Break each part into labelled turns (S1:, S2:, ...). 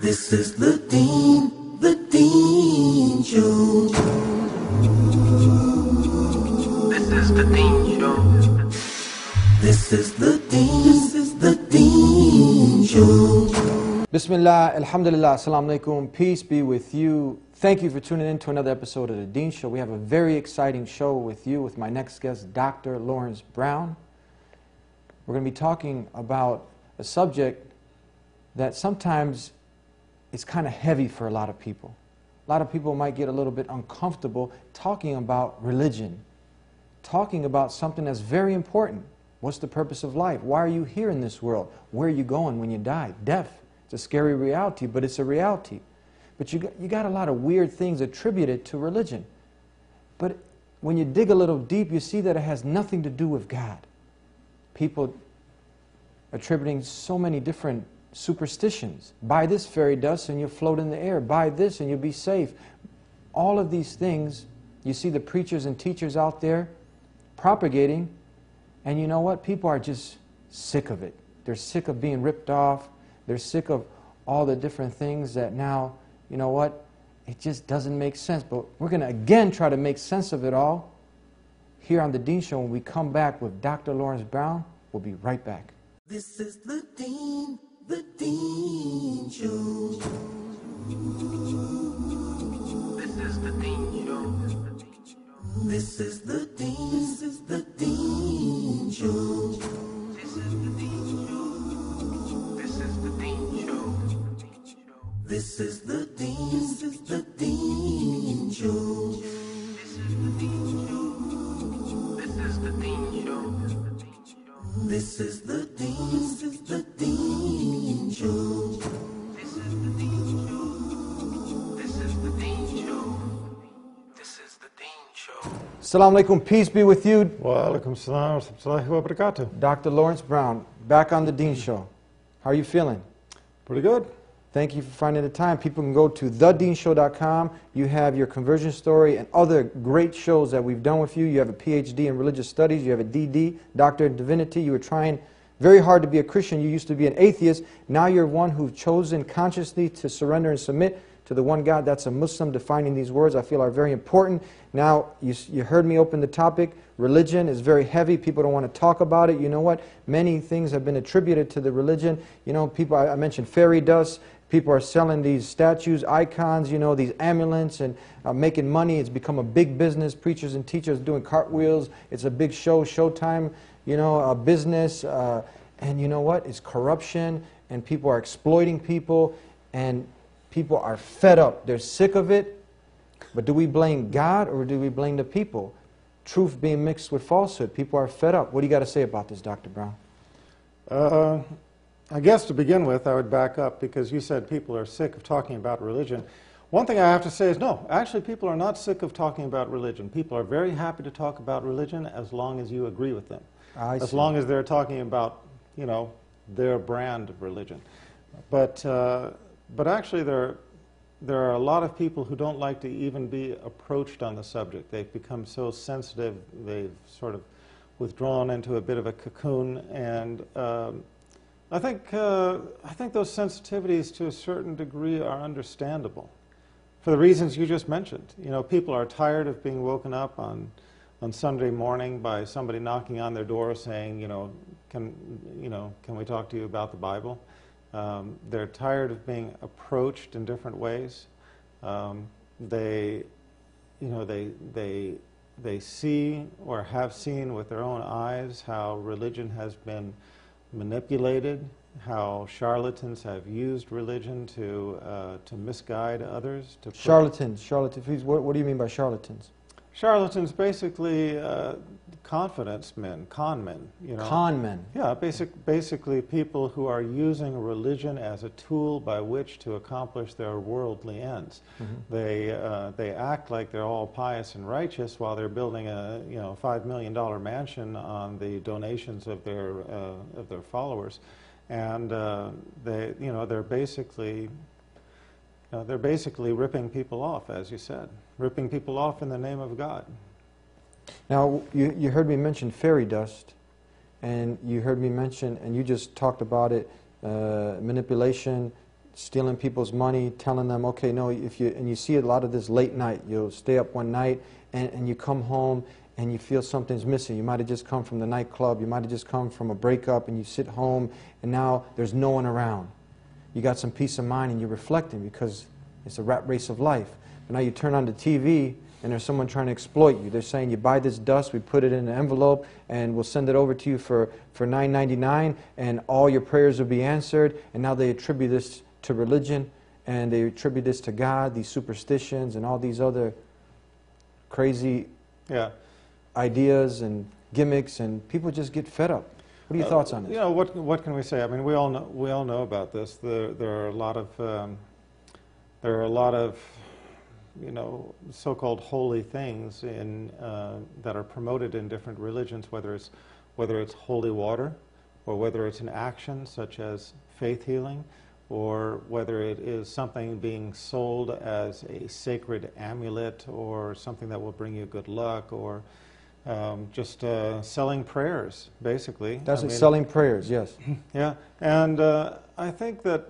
S1: This is the Dean Show. This is the Dean Show. This is the Dean Show.
S2: Bismillah, alhamdulillah, assalamu alaikum, peace be with you. Thank you for tuning in to another episode of The Dean Show. We have a very exciting show with you, with my next guest, Dr. Laurence Brown. We're going to be talking about a subject that sometimes is kind of heavy for a lot of people. A lot of people might get a little bit uncomfortable talking about religion, talking about something that's very important. What's the purpose of life? Why are you here in this world? Where are you going when you die? Death. It's a scary reality, but it's a reality. But you got a lot of weird things attributed to religion. But when you dig a little deep, you see that it has nothing to do with God. People attributing so many different superstitions. Buy this fairy dust and you'll float in the air. Buy this and you'll be safe. All of these things, you see the preachers and teachers out there propagating, and you know what? People are just sick of it. They're sick of being ripped off. They're sick of all the different things that now, you know what? It just doesn't make sense. But we're going to again try to make sense of it all here on The Dean Show. When we come back with Dr. Laurence Brown, we'll be right back.
S1: This is the Dean Show. This is the Dean Show. This is the Dean Show. This is the Dean Show. This is the Dean Show. This is the Dean Show. This is the Dean Show. This is the Dean Show. This is the Dean Show. This is the Dean Show. This is the Dean Show. This is the Dean Show.
S2: Assalamu alaikum, peace be with you.
S3: Wa alaikum salam wa rahmatullahi wa barakatuh.
S2: Dr. Laurence Brown, back on The Dean Show. How are you feeling?
S3: Pretty good.
S2: Thank you for finding the time. People can go to TheDeenShow.com. You have your conversion story and other great shows that we've done with you. You have a PhD in religious studies. You have a DD, Doctor of Divinity. You were trying very hard to be a Christian. You used to be an atheist. Now you're one who's chosen consciously to surrender and submit to the one God. That's a Muslim. Defining these words I feel are very important. Now, you heard me open the topic. Religion is very heavy. People don't want to talk about it. You know what? Many things have been attributed to the religion. You know, people, I mentioned fairy dust. People are selling these statues, icons, you know, these amulets, and making money. It's become a big business. Preachers and teachers doing cartwheels. It's a big show, showtime, you know, a business. And you know what? It's corruption, and people are exploiting people, and people are fed up. They're sick of it. But do we blame God or do we blame the people? Truth being mixed with falsehood. People are fed up. What do you got to say about this, Dr. Brown?
S3: I guess to begin with, I would back up because you said people are sick of talking about religion. One thing I have to say is no, actually people are not sick of talking about religion. People are very happy to talk about religion as long as you agree with them. As long as they're talking about, you know, their brand of religion. But actually there are a lot of people who don't like to even be approached on the subject. They've become so sensitive, they've sort of withdrawn into a bit of a cocoon, and I think those sensitivities to a certain degree are understandable for the reasons you just mentioned. You know, people are tired of being woken up on Sunday morning by somebody knocking on their door saying, can we talk to you about the Bible? They're tired of being approached in different ways. They see or have seen with their own eyes how religion has been manipulated, how charlatans have used religion to misguide others.
S2: Charlatans, please, what do you mean by charlatans?
S3: Charlatans, basically confidence men, con men. You know?
S2: Con men?
S3: Yeah, basically people who are using religion as a tool by which to accomplish their worldly ends. Mm-hmm. They act like they're all pious and righteous while they're building a $5 million mansion on the donations of their followers, and they're basically ripping people off, as you said, ripping people off in the name of God.
S2: Now, you heard me mention fairy dust, and you heard me mention, and you just talked about it, manipulation, stealing people's money, telling them, okay, no, and you see a lot of this late night. You'll stay up one night and you come home and you feel something's missing. You might have just come from the nightclub. You might have just come from a breakup, and you sit home and now there's no one around. You got some peace of mind and you're reflecting because it's a rat race of life. But now you turn on the TV and there's someone trying to exploit you. They're saying, you buy this dust, we put it in an envelope, and we'll send it over to you for $9.99, and all your prayers will be answered. And now they attribute this to religion, and they attribute this to God, these superstitions and all these other crazy ideas and gimmicks, and people just get fed up. What are your thoughts on this?
S3: You know, what can we say? I mean, we all know about this. There are a lot of you know, so-called holy things that are promoted in different religions, whether it's holy water, or whether it's an action such as faith healing, or whether it is something being sold as a sacred amulet, or something that will bring you good luck, or just selling prayers, basically.
S2: That's it, selling prayers, yes.
S3: Yeah, and I think that,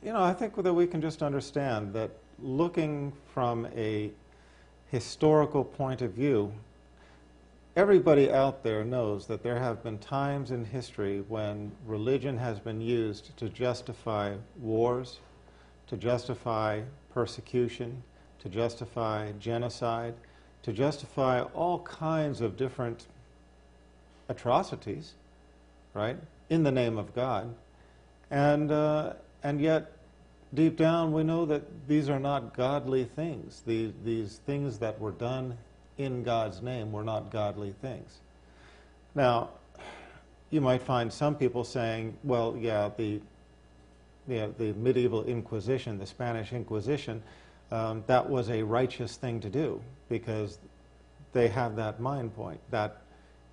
S3: you know, that we can just understand that looking from a historical point of view, everybody out there knows that there have been times in history when religion has been used to justify wars, to justify persecution, to justify genocide, to justify all kinds of different atrocities, right, in the name of God. And yet, deep down, we know that these are not godly things. These things that were done in God's name were not godly things. Now, you might find some people saying, well, yeah, the medieval Inquisition, the Spanish Inquisition, that was a righteous thing to do because they have that mind point. That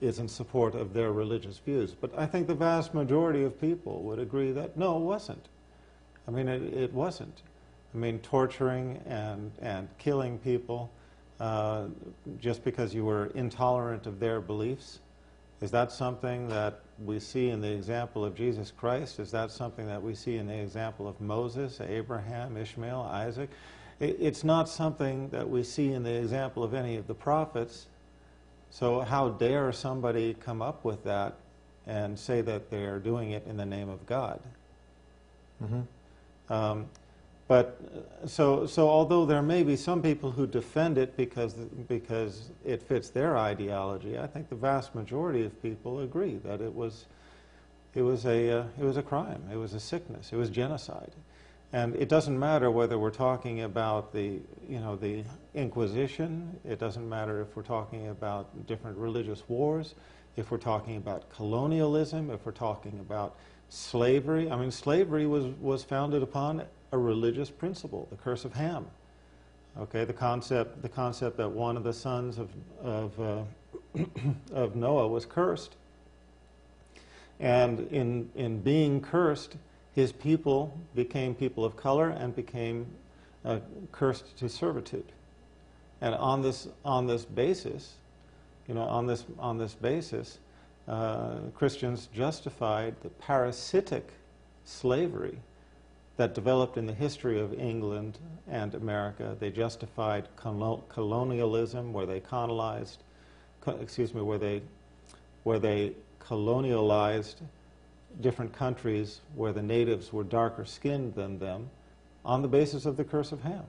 S3: is in support of their religious views. But I think the vast majority of people would agree that, no, it wasn't. I mean, it wasn't. I mean, torturing and killing people just because you were intolerant of their beliefs, is that something that we see in the example of Jesus Christ? Is that something that we see in the example of Moses, Abraham, Ishmael, Isaac? It's not something that we see in the example of any of the prophets. So how dare somebody come up with that and say that they're doing it in the name of God?
S2: Mm-hmm.
S3: So although there may be some people who defend it because it fits their ideology, I think the vast majority of people agree that it was a crime, it was a sickness, it was genocide, and it doesn't matter whether we're talking about the Inquisition. It doesn't matter if we're talking about different religious wars, if we're talking about colonialism, if we're talking about slavery. I mean, slavery was founded upon a religious principle, the curse of Ham. Okay, the concept that one of the sons of Noah was cursed, and in being cursed, his people became people of color and became cursed to servitude. And on this basis, Christians justified the parasitic slavery that developed in the history of England and America. They justified colonialism, where they colonialized different countries where the natives were darker skinned than them, on the basis of the curse of Ham.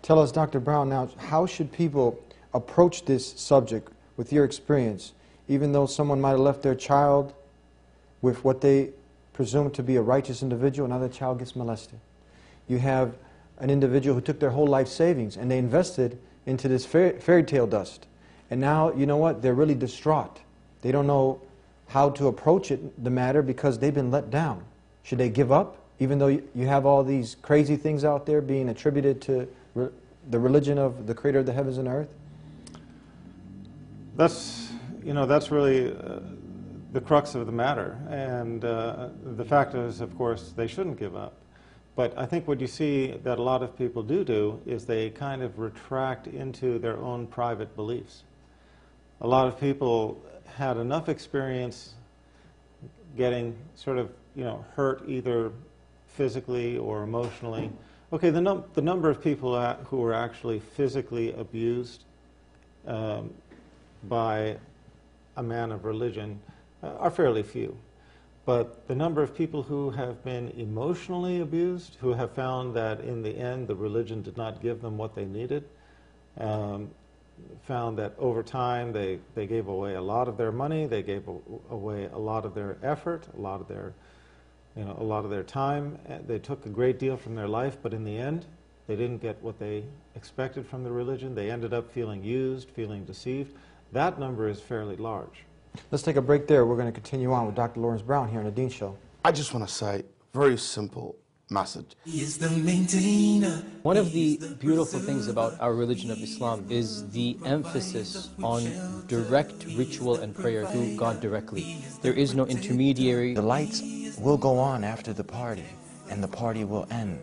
S2: Tell us, Dr. Brown, now, how should people approach this subject with your experience, even though someone might have left their child with what they presume to be a righteous individual, another child gets molested? You have an individual who took their whole life savings and they invested into this fairy tale dust. And now, you know what? They're really distraught. They don't know how to approach the matter because they've been let down. Should they give up, even though you have all these crazy things out there being attributed to the religion of the creator of the heavens and earth?
S3: That's really the crux of the matter. And the fact is, of course, they shouldn't give up. But I think what you see that a lot of people do is they kind of retract into their own private beliefs. A lot of people had enough experience getting sort of, hurt either physically or emotionally. Okay, the number of people who are actually physically abused by a man of religion are fairly few. But the number of people who have been emotionally abused, who have found that in the end the religion did not give them what they needed, found that over time they gave away a lot of their money, they gave away a lot of their effort, a lot of their time. They took a great deal from their life, but in the end they didn't get what they expected from the religion. They ended up feeling used, feeling deceived. That number is fairly large.
S2: Let's take a break there. We're going to continue on with Dr. Laurence Brown here on The Dean Show.
S4: I just want to say, very simple message.
S1: Is the maintainer.
S5: One of the beautiful things about our religion of Islam is the emphasis on direct ritual and prayer to God directly. There is no intermediary.
S6: The lights will go on after the party, and the party will end.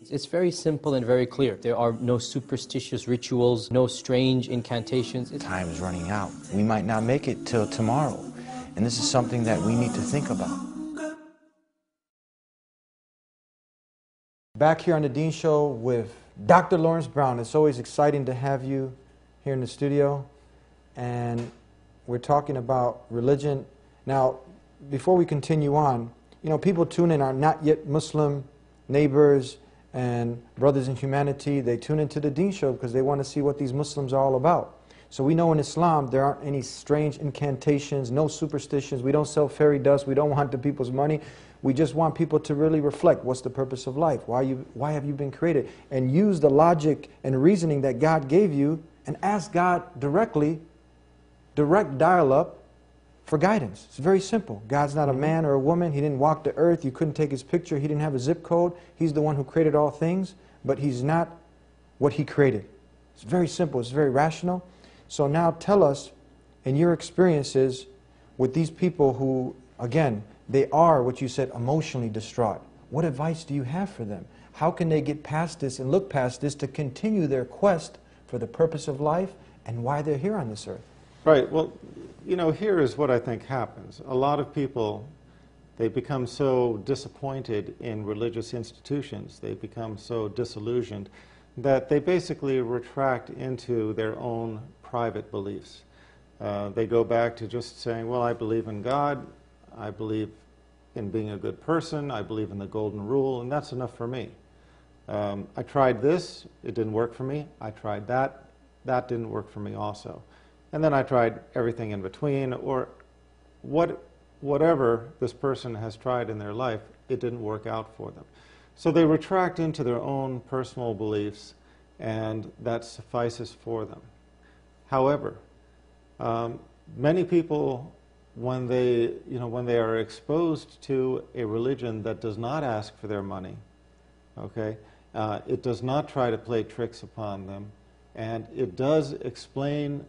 S5: It's very simple and very clear. There are no superstitious rituals, no strange incantations.
S6: Time is running out. We might not make it till tomorrow, and this is something that we need to think about.
S2: Back here on The Dean Show with Dr. Laurence Brown. It's always exciting to have you here in the studio, and we're talking about religion. Now, before we continue on, you know, people tune in, are not yet Muslim neighbors and brothers in humanity. They tune into The Deen Show because they want to see what these Muslims are all about. So we know in Islam there aren't any strange incantations, no superstitions. We don't sell fairy dust. We don't want the people's money. We just want people to really reflect, what's the purpose of life? Why have you been created? And use the logic and reasoning that God gave you and ask God directly, direct dial-up for guidance. It's very simple. God's not a man or a woman. He didn't walk the earth. You couldn't take his picture. He didn't have a zip code. He's the one who created all things, but he's not what he created. It's very simple. It's very rational. So now tell us, in your experiences with these people who, again, they are, what you said, emotionally distraught. What advice do you have for them? How can they get past this and look past this to continue their quest for the purpose of life and why they're here on this earth?
S3: Right. Well, you know, here is what I think happens. A lot of people, they become so disappointed in religious institutions, they become so disillusioned that they basically retract into their own private beliefs. They go back to just saying, well, I believe in God, I believe in being a good person, I believe in the golden rule, and that's enough for me. I tried this, it didn't work for me. I tried that, that didn't work for me also. And then I tried everything in between, or whatever this person has tried in their life, it didn't work out for them. So they retract into their own personal beliefs, and that suffices for them. However, many people, when they are exposed to a religion that does not ask for their money, okay, it does not try to play tricks upon them, and it does explain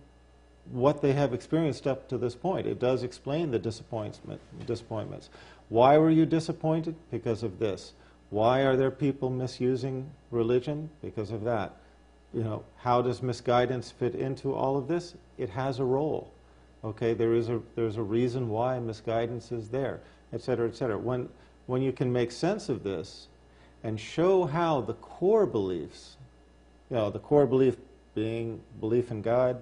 S3: what they have experienced up to this point. It does explain the disappointments. Why were you disappointed? Because of this. Why are there people misusing religion? Because of that. You know, how does misguidance fit into all of this? It has a role. Okay, there's a reason why misguidance is there, etc., etc. When you can make sense of this and show how the core beliefs, you know, the core belief being belief in God,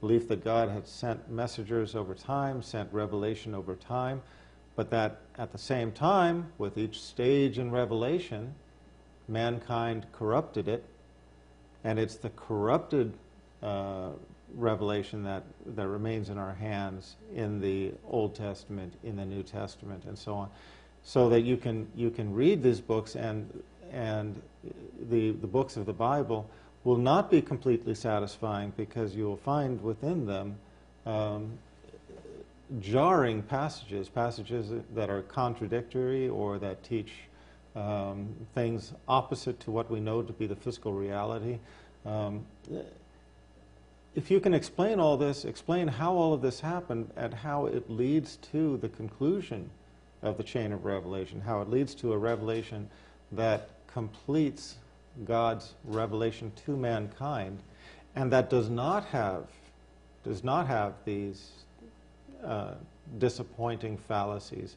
S3: belief that God had sent messengers over time, sent revelation over time, but that at the same time, with each stage in revelation, mankind corrupted it, and it's the corrupted revelation that remains in our hands in the Old Testament, in the New Testament, and so on, so that you can read these books, and the books of the Bible will not be completely satisfying, because you will find within them jarring passages that are contradictory or that teach things opposite to what we know to be the physical reality. If you can explain all this, explain how all of this happened and how it leads to the conclusion of the chain of revelation, how it leads to a revelation that completes God's revelation to mankind, and that does not have these disappointing fallacies,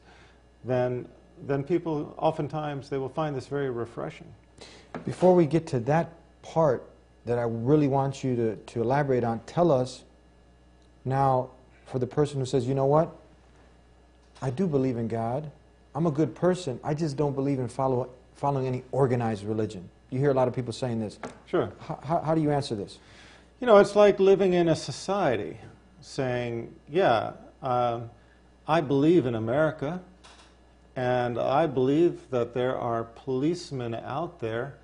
S3: then then people oftentimes they will find this very refreshing.
S2: Before we get to that part that I really want you to elaborate on, tell us now, for the person who says, you know what, I do believe in God, I'm a good person, I just don't believe in following any organized religion. You hear a lot of people saying this.
S3: Sure.
S2: How do you answer this?
S3: You know, it's like living in a society saying, yeah, I believe in America, and I believe that there are policemen out there.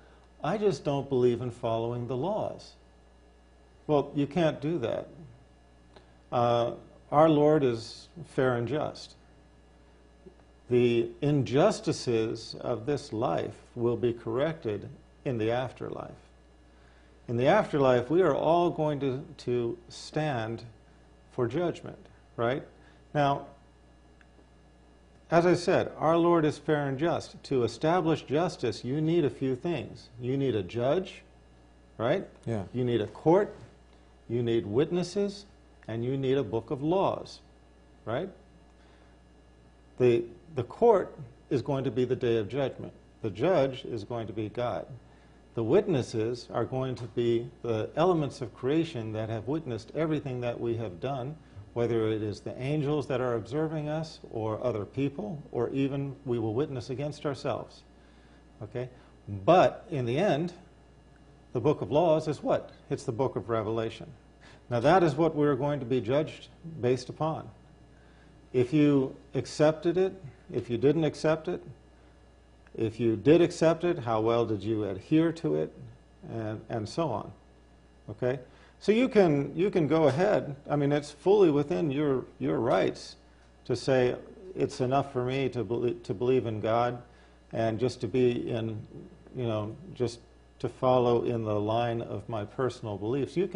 S3: I just don't believe in following the laws. Well, you can't do that. Our Lord is fair and just. The injustices of this life will be corrected in the afterlife. In the afterlife, we are all going to stand for judgment, right? Now, as I said, our Lord is fair and just. To establish justice, you need a few things. You need a judge, right?
S2: Yeah.
S3: You need a court, you need witnesses, and you need a book of laws, right? The court is going to be the day of judgment. The judge is going to be God. The witnesses are going to be the elements of creation that have witnessed everything that we have done, whether it is the angels that are observing us or other people, or even we will witness against ourselves. Okay? But in the end, the book of laws is what? It's the book of Revelation. Now that is what we're going to be judged based upon. If you accepted it, if you didn't accept it, if you did accept it, how well did you adhere to it, and so on. Okay? So you can go ahead. I mean, it's fully within your rights to say it's enough for me to believe in God and just to be in, you know, just to follow in the line of my personal beliefs. You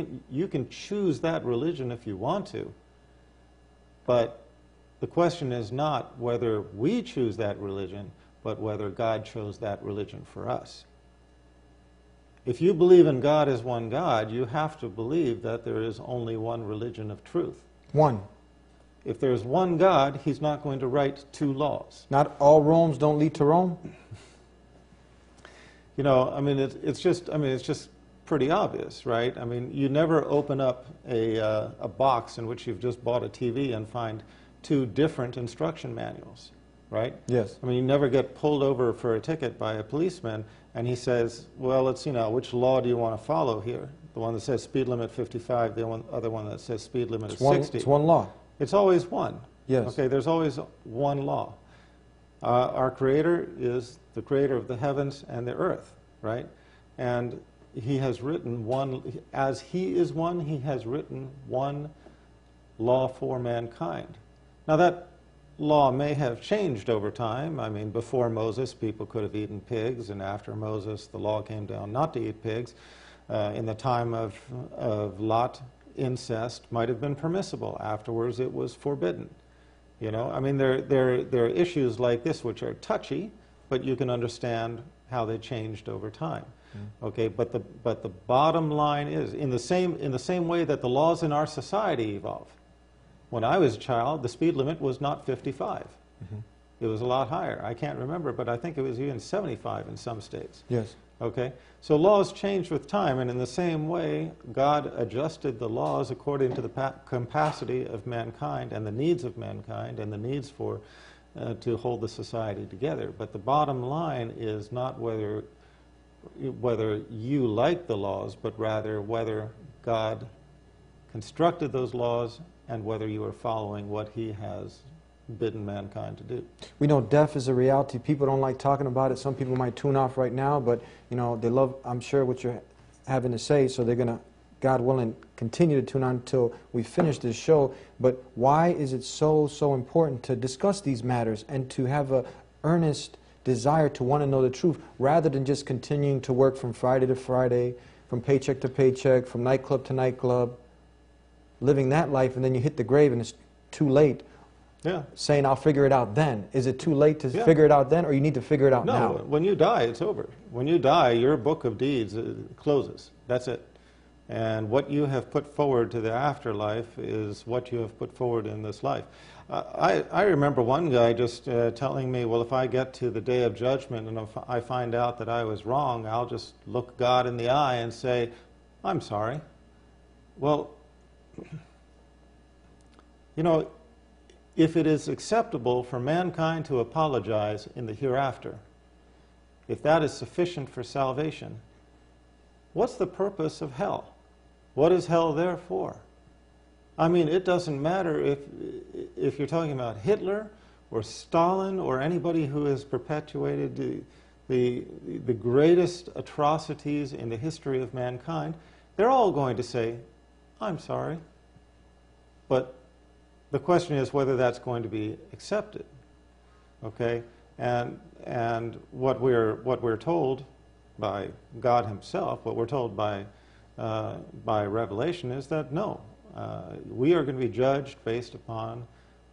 S3: can choose that religion if you want to, but the question is not whether we choose that religion, but whether God chose that religion for us. If you believe in God as one God, you have to believe that there is only one religion of truth.
S2: One.
S3: If there's one God, he's not going to write two laws.
S2: Not all Romes don't lead to Rome?
S3: You know, I mean, it's just pretty obvious, right? I mean, you never open up a box in which you've just bought a TV and find two different instruction manuals, right?
S2: Yes.
S3: I mean, you never get pulled over for a ticket by a policeman and he says, well, let's, you know, which law do you want to follow here? The one that says speed limit 55, the other one that says speed limit is 60.
S2: It's one law.
S3: It's always one.
S2: Yes.
S3: Okay, there's always one law. Our Creator is the creator of the heavens and the earth, right? And he has written one, as he is one, he has written one law for mankind. Now that law may have changed over time. I mean, before Moses, people could have eaten pigs, and after Moses, the law came down not to eat pigs. In the time of Lot, incest might have been permissible. Afterwards, it was forbidden. You know, I mean, there are issues like this which are touchy, but you can understand how they changed over time. Okay, but the bottom line is, in the same way that the laws in our society evolve. When I was a child, the speed limit was not 55. Mm-hmm. It was a lot higher. I can't remember, but I think it was even 75 in some states.
S2: Yes.
S3: Okay? So laws changed with time, and in the same way, God adjusted the laws according to the capacity of mankind and the needs of mankind and the needs for to hold the society together. But the bottom line is not whether you like the laws, but rather whether God constructed those laws and whether you are following what he has bidden mankind to do. We
S2: know death is a reality. People don't like talking about it. Some people might tune off right now, but you know, they love, I'm sure, what you're having to say, so they're going to, God willing, continue to tune on until we finish this show. But why is it so important to discuss these matters and to have an earnest desire to want to know the truth, rather than just continuing to work from Friday to Friday, from paycheck to paycheck, from nightclub to nightclub, living that life, and then you hit the grave and it's too late?
S3: Yeah.
S2: Saying, I'll figure it out then. Is it too late to figure it out then, or you need to figure it out now?
S3: No, when you die, it's over. When you die, your book of deeds closes. That's it. And what you have put forward to the afterlife is what you have put forward in this life. I remember one guy just telling me, well, if I get to the day of judgment and if I find out that I was wrong, I'll just look God in the eye and say, I'm sorry. Well, you know, if it is acceptable for mankind to apologize in the hereafter, if that is sufficient for salvation, what's the purpose of hell? What is hell there for? I mean, it doesn't matter if you're talking about Hitler or Stalin or anybody who has perpetuated the greatest atrocities in the history of mankind. They're all going to say, I'm sorry. But the question is whether that's going to be accepted. Okay? And what we're told by God Himself, what we're told by Revelation is that no, we are going to be judged based upon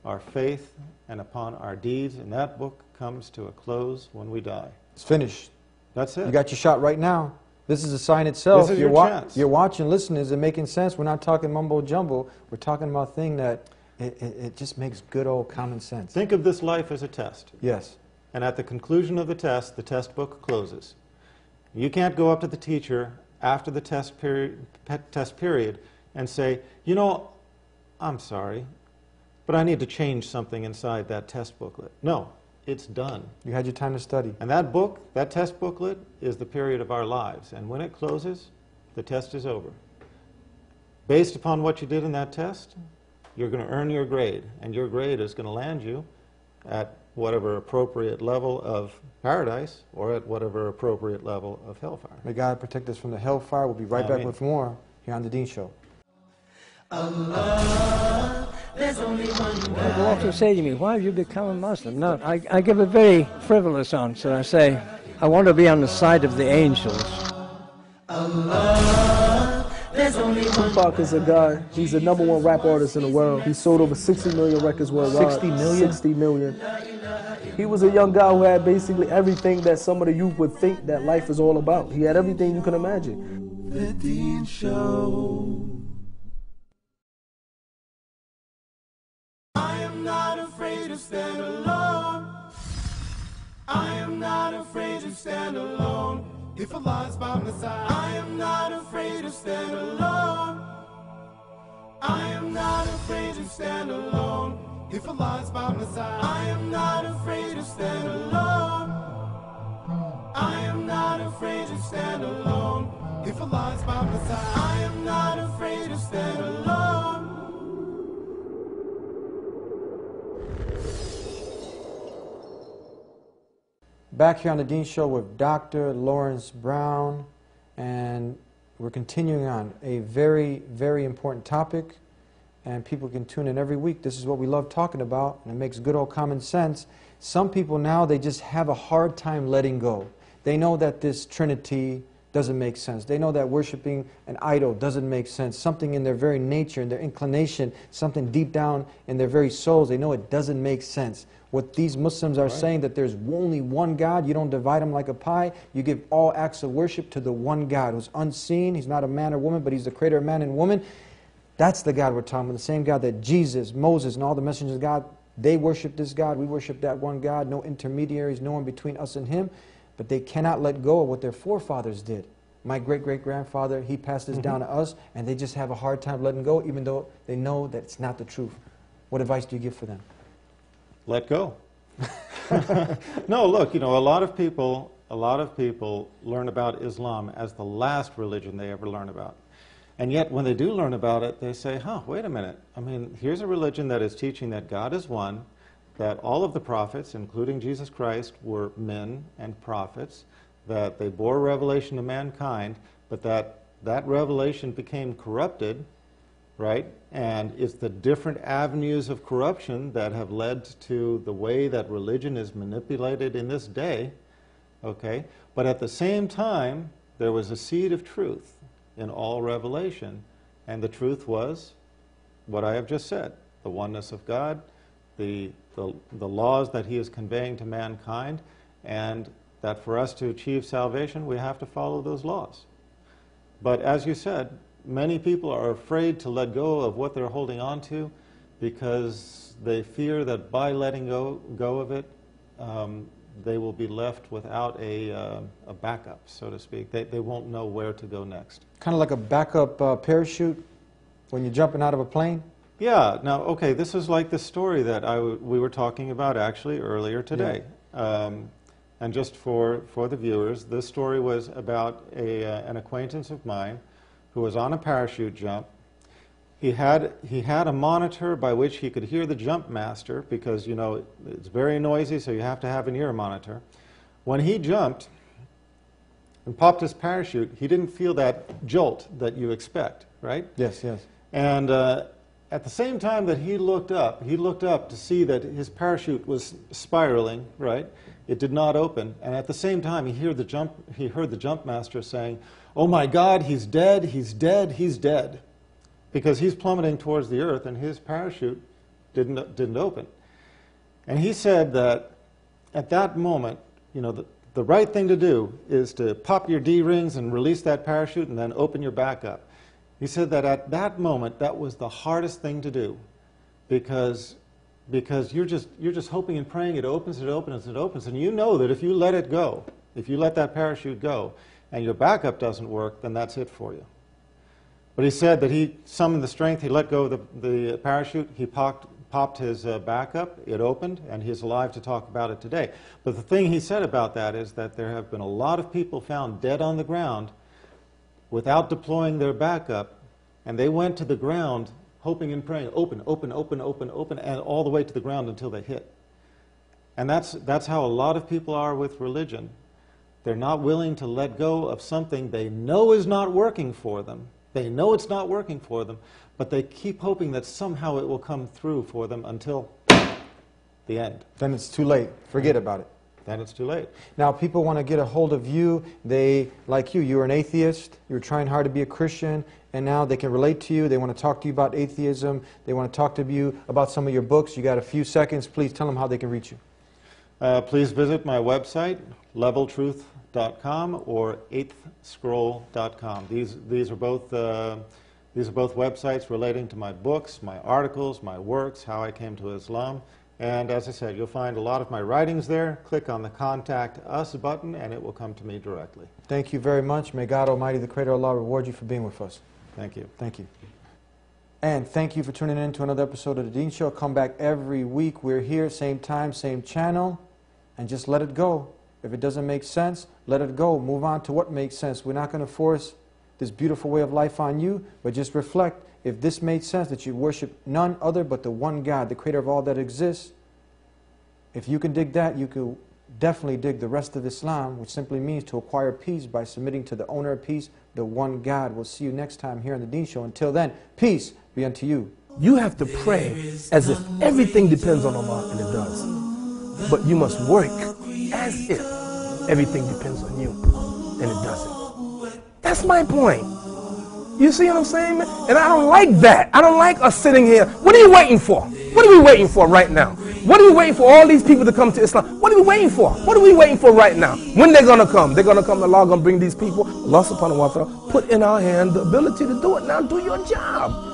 S3: our faith and upon our deeds, and that book comes to a close when we die.
S2: It's finished.
S3: That's it.
S2: You got your shot right now. This is a sign itself.
S3: This is your chance.
S2: You're watching, listening. Is it making sense? We're not talking mumbo jumbo. We're talking about a thing that it just makes good old common sense.
S3: Think of this life as a test.
S2: Yes.
S3: And at the conclusion of the test book closes. You can't go up to the teacher after the test period and say, you know, I'm sorry, but I need to change something inside that test booklet. No, it's done.
S2: You had your time to study.
S3: And that book, that test booklet, is the period of our lives. And when it closes, the test is over. Based upon what you did in that test, you're going to earn your grade. And your grade is going to land you at whatever appropriate level of paradise or at whatever appropriate level of hellfire.
S2: May God protect us from the hellfire. We'll be right back with more here on The Dean Show.
S1: Allah, there's only one God.
S7: People often say to me, why have you become a Muslim? No, I give a very frivolous answer. I say, I want to be on the side of the angels.
S1: Allah, there's only one.
S8: Tupac is a guy, he's the #1 rap artist in the world. He sold over 60 million records worldwide.
S2: 60 million?
S8: 60 million. He was a young guy who had basically everything that some of the youth would think that life is all about. He had everything you can imagine.
S1: The Dean Show. I am not afraid to stand alone. I am not afraid to stand alone. If Allah is by my side, I am not afraid to stand alone. I am not afraid to stand alone. If Allah is by my side, I am not afraid to stand alone. I am not afraid to stand alone. If Allah is by my side, I am not afraid to stand alone.
S2: Back here on The Dean Show with Dr. Laurence Brown, and we're continuing on a very, very important topic, and people can tune in every week. This is what we love talking about, and it makes good old common sense. Some people now, they just have a hard time letting go. They know that this Trinity doesn't make sense. They know that worshiping an idol doesn't make sense. Something in their very nature, in their inclination, something deep down in their very souls, they know it doesn't make sense. What these Muslims are saying, that there's only one God, you don't divide him like a pie, you give all acts of worship to the one God who's unseen. He's not a man or woman, but he's the creator of man and woman. That's the God we're talking about, the same God that Jesus, Moses, and all the messengers of God, they worship this God, we worship that one God, no intermediaries, no one between us and him. But they cannot let go of what their forefathers did. My great-great-grandfather, he passed this down to us, and they just have a hard time letting go, even though they know that it's not the truth. What advice do you give for them?
S3: Let go. No, look, you know, a lot of people learn about Islam as the last religion they ever learn about. And yet, when they do learn about it, they say, wait a minute. I mean, here's a religion that is teaching that God is one, that all of the prophets, including Jesus Christ, were men and prophets, that they bore revelation to mankind, but that revelation became corrupted, right? And it's the different avenues of corruption that have led to the way that religion is manipulated in this day, okay? But at the same time, there was a seed of truth in all revelation, and the truth was what I have just said, the oneness of God, the laws that he is conveying to mankind, and that for us to achieve salvation, we have to follow those laws. But as you said, many people are afraid to let go of what they're holding on to because they fear that by letting go of it, they will be left without a backup, so to speak. They won't know where to go next.
S2: Kind of like a backup parachute when you're jumping out of a plane?
S3: Yeah. Now, okay, this is like the story that we were talking about actually earlier today. Yeah. And just for the viewers, this story was about an acquaintance of mine who was on a parachute jump. He had a monitor by which he could hear the jump master, because, you know, it's very noisy, so you have to have an ear monitor. When he jumped and popped his parachute, he didn't feel that jolt that you expect, right?
S2: Yes, yes.
S3: And at the same time that he looked up to see that his parachute was spiraling, right? It did not open. And at the same time, he heard the jump master saying, "Oh my God, he's dead, he's dead, he's dead." Because he's plummeting towards the earth and his parachute didn't open. And he said that at that moment, you know, the right thing to do is to pop your D-rings and release that parachute and then open your back up. He said that at that moment, that was the hardest thing to do, because you're just hoping and praying it opens, and you know that if you let it go, if you let that parachute go, and your backup doesn't work, then that's it for you. But he said that he summoned the strength, he let go of the parachute, he popped his backup, it opened, and he's alive to talk about it today. But the thing he said about that is that there have been a lot of people found dead on the ground without deploying their backup, and they went to the ground hoping and praying, open, open, open, open, open, and all the way to the ground until they hit. And that's how a lot of people are with religion. They're not willing to let go of something they know is not working for them. They know it's not working for them, but they keep hoping that somehow it will come through for them until the end.
S2: Then it's too late. Forget about it.
S3: Then it's too late.
S2: Now, people want to get a hold of you. They, like you're an atheist. You're trying hard to be a Christian, and now they can relate to you. They want to talk to you about atheism. They want to talk to you about some of your books. You got a few seconds. Please tell them how they can reach you.
S3: Please visit my website, leveltruth.com or eighthscroll.com. These are both websites relating to my books, my articles, my works, how I came to Islam. And as I said, you'll find a lot of my writings there. Click on the Contact Us button, and it will come to me directly.
S2: Thank you very much. May God Almighty, the Creator Allah, reward you for being with us.
S3: Thank you.
S2: Thank you. And thank you for tuning in to another episode of The Dean Show. Come back every week. We're here, same time, same channel. And just let it go. If it doesn't make sense, let it go. Move on to what makes sense. We're not going to force this beautiful way of life on you, but just reflect. If this made sense, that you worship none other but the one God, the creator of all that exists, if you can dig that, you can definitely dig the rest of Islam, which simply means to acquire peace by submitting to the owner of peace, the one God. We'll see you next time here on The Dean Show. Until then, peace be unto you.
S8: You have to pray as if everything depends on Allah, and it does. But you must work as if everything depends on you, and it doesn't. That's my point. You see what I'm saying, man? And I don't like that. I don't like us sitting here. What are you waiting for? What are we waiting for right now? What are we waiting for all these people to come to Islam? What are we waiting for? What are we waiting for right now? When they're going to come? They're going to come. Allah going to bring these people. Allah subhanahu wa ta'ala put in our hand the ability to do it. Now do your job.